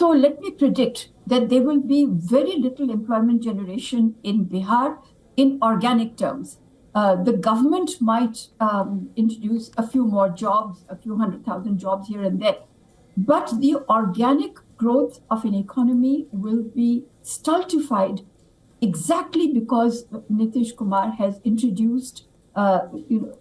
So let me predict that there will be very little employment generation in Bihar in organic terms. The government might introduce a few more jobs, a few 100,000 jobs here and there. But the organic growth of an economy will be stultified exactly because Nitish Kumar has introduced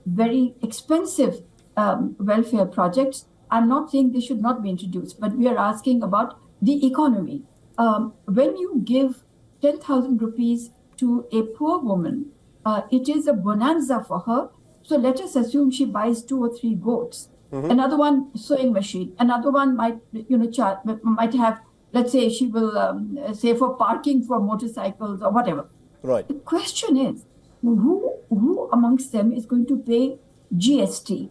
very expensive welfare projects. I'm not saying they should not be introduced, but we are asking about the economy. When you give 10,000 rupees to a poor woman, it is a bonanza for her. So let us assume she buys 2 or 3 goats. Another one sewing machine. Another one might might have, let's say, she will say for parking for motorcycles or whatever. Right. The question is, who amongst them is going to pay GST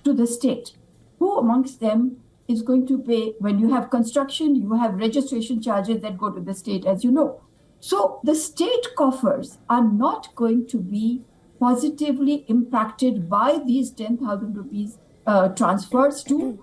to the state? Who amongst them is going to pay, when you have construction, you have registration charges that go to the state, as you know. So the state coffers are not going to be positively impacted by these 10,000 rupees transfers to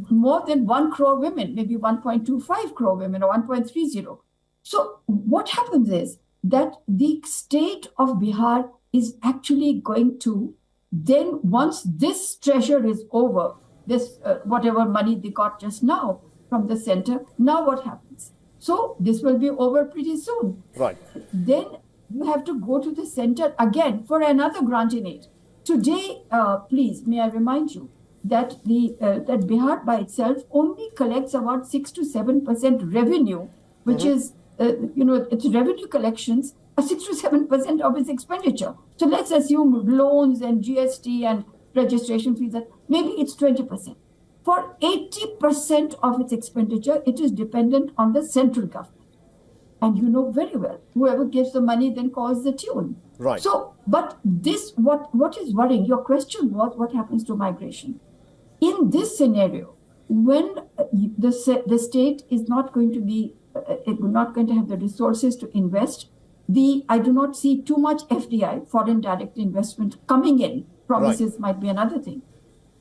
more than 1 crore women, maybe 1.25 crore women or 1.30. So what happens is that the state of Bihar is actually going to, then once this treasure is over, this whatever money they got just now from the center, now what happens? So this will be over pretty soon. Right. Then you have to go to the center again for another grant in aid. Today, please, may I remind you that that Bihar by itself only collects about 6 to 7% revenue, which is, its revenue collections are 6 to 7% of its expenditure. So let's assume loans and GST and registration fees, that maybe it's 20%. For 80% of its expenditure, it is dependent on the central government. And you know very well, whoever gives the money then calls the tune. Right. So, but this, what is worrying, your question was what happens to migration? In this scenario, when the state is not going to be, not going to have the resources to invest, I do not see too much FDI, foreign direct investment, coming in. Promises might be another thing.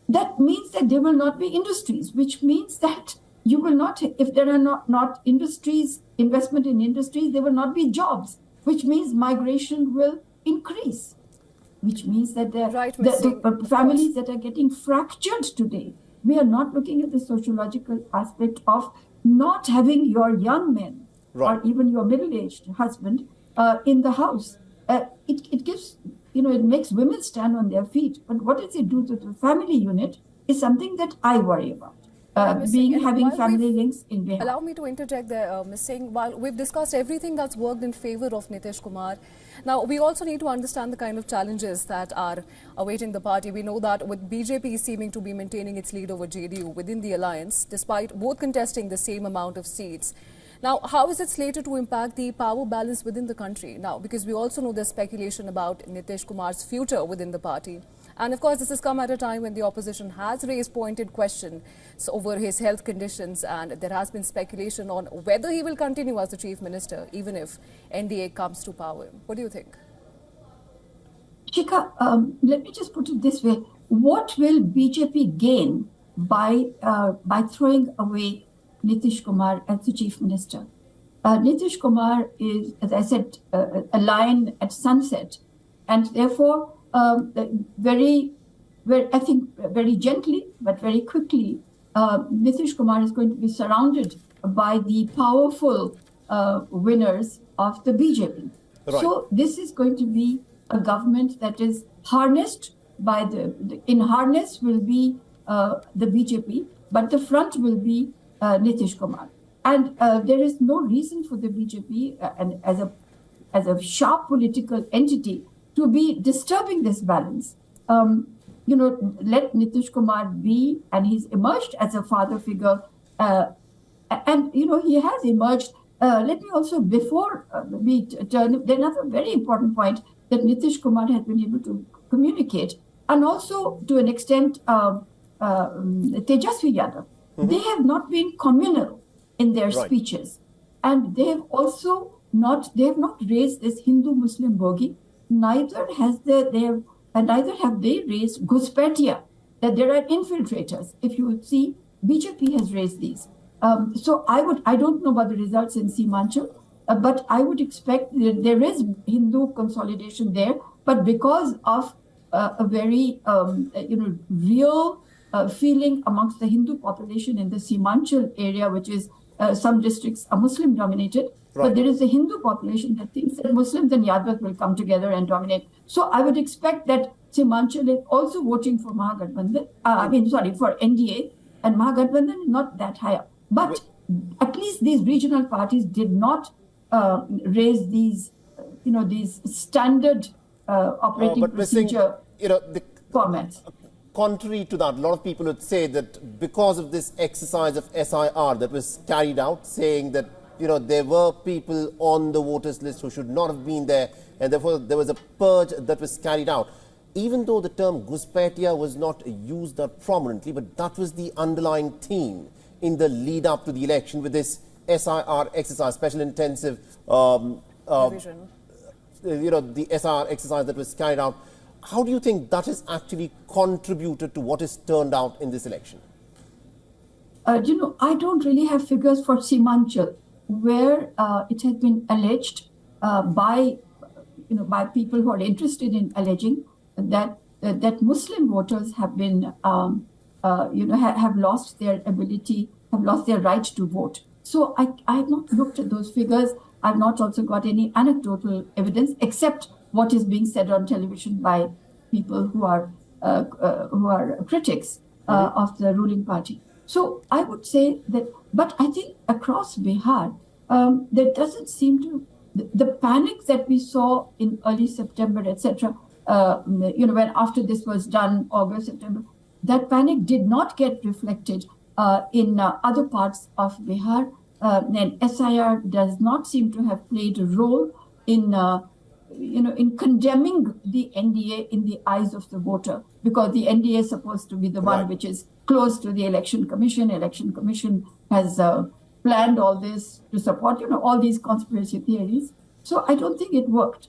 That means that there will not be industries, which means that you will not, if there are not industries, investment in industries, there will not be jobs, which means migration will increase, which means that the families that are getting fractured today, we are not looking at the sociological aspect of not having your young men or even your middle-aged husband in the house. It gives, it makes women stand on their feet. But what does it do to the family unit is something that I worry about. Having family links in Bihar. Allow me to interject there, Ms. Singh. While we've discussed everything that's worked in favor of Nitish Kumar, now we also need to understand the kind of challenges that are awaiting the party. We know that with BJP seeming to be maintaining its lead over JDU within the alliance, despite both contesting the same amount of seats. Now, how is it slated to impact the power balance within the country? Now, because we also know there's speculation about Nitish Kumar's future within the party. And of course, this has come at a time when the opposition has raised pointed questions over his health conditions, and there has been speculation on whether he will continue as the chief minister, even if NDA comes to power. What do you think? Shikha, let me just put it this way. What will BJP gain by throwing away Nitish Kumar as the chief minister? Nitish Kumar is, as I said, a lion at sunset, and therefore, very gently, but very quickly, Nitish Kumar is going to be surrounded by the powerful winners of the BJP. Right. So this is going to be a government that is harnessed by in harness will be the BJP, but the front will be Nitish Kumar. And there is no reason for the BJP and as a sharp political entity to be disturbing this balance. Let Nitish Kumar be, and he's emerged as a father figure, and he has emerged. Let me also, before we turn, another very important point that Nitish Kumar has been able to communicate, and also to an extent Tejasvi Yadav. They have not been communal in their speeches, and they have also not raised this Hindu-Muslim bogie. Neither have they raised Ghuspetia, that there are infiltrators. If you see, BJP has raised these. So I don't know about the results in Simanchal, but I would expect that there is Hindu consolidation there, but because of a very real feeling amongst the Hindu population in the Simanchal area, which is some districts are Muslim dominated, but there is a Hindu population that thinks that Muslims and Yadvas will come together and dominate. So I would expect that Simanchal is also voting for Mahagathbandhan, for NDA, and Mahagathbandhan is not that high up. But at least these regional parties did not raise these standard operating procedure formats. Contrary to that, a lot of people would say that because of this exercise of SIR that was carried out, saying that there were people on the voters list who should not have been there, and therefore there was a purge that was carried out. Even though the term Ghuspatia was not used that prominently, but that was the underlying theme in the lead up to the election with this SIR exercise, special intensive, Revision. The SIR exercise that was carried out. How do you think that has actually contributed to what has turned out in this election? I don't really have figures for Simanchal, where it has been alleged by people who are interested in alleging that Muslim voters have been have lost their ability, have lost their right to vote. So I have not looked at those figures. I've not also got any anecdotal evidence, except what is being said on television by people who are critics of the ruling party. So I would say that, but I think across Bihar, there doesn't seem to, the panic that we saw in early September, etc., when after this was done, August, September, that panic did not get reflected in other parts of Bihar. Then SIR does not seem to have played a role in condemning the NDA in the eyes of the voter, because the NDA is supposed to be the one which is close to the Election Commission. Election Commission has planned all this to support, all these conspiracy theories. So I don't think it worked.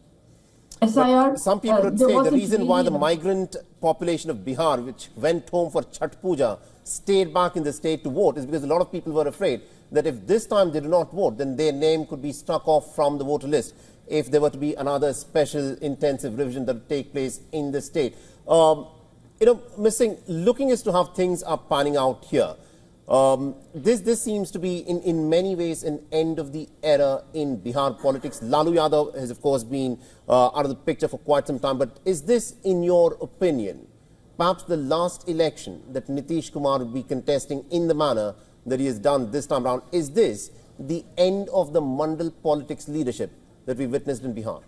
SIR. But some people would say the reason why the migrant population of Bihar, which went home for Chhath Puja, stayed back in the state to vote, is because a lot of people were afraid that if this time they do not vote, then their name could be struck off from the voter list if there were to be another special intensive revision that would take place in the state. Ms. Singh, looking as to how things are panning out here, this seems to be in many ways an end of the era in Bihar politics. Lalu Yadav has of course been out of the picture for quite some time, but is this, in your opinion, perhaps the last election that Nitish Kumar would be contesting in the manner that he has done this time around? Is this the end of the Mandal politics leadership that we witnessed in Bihar?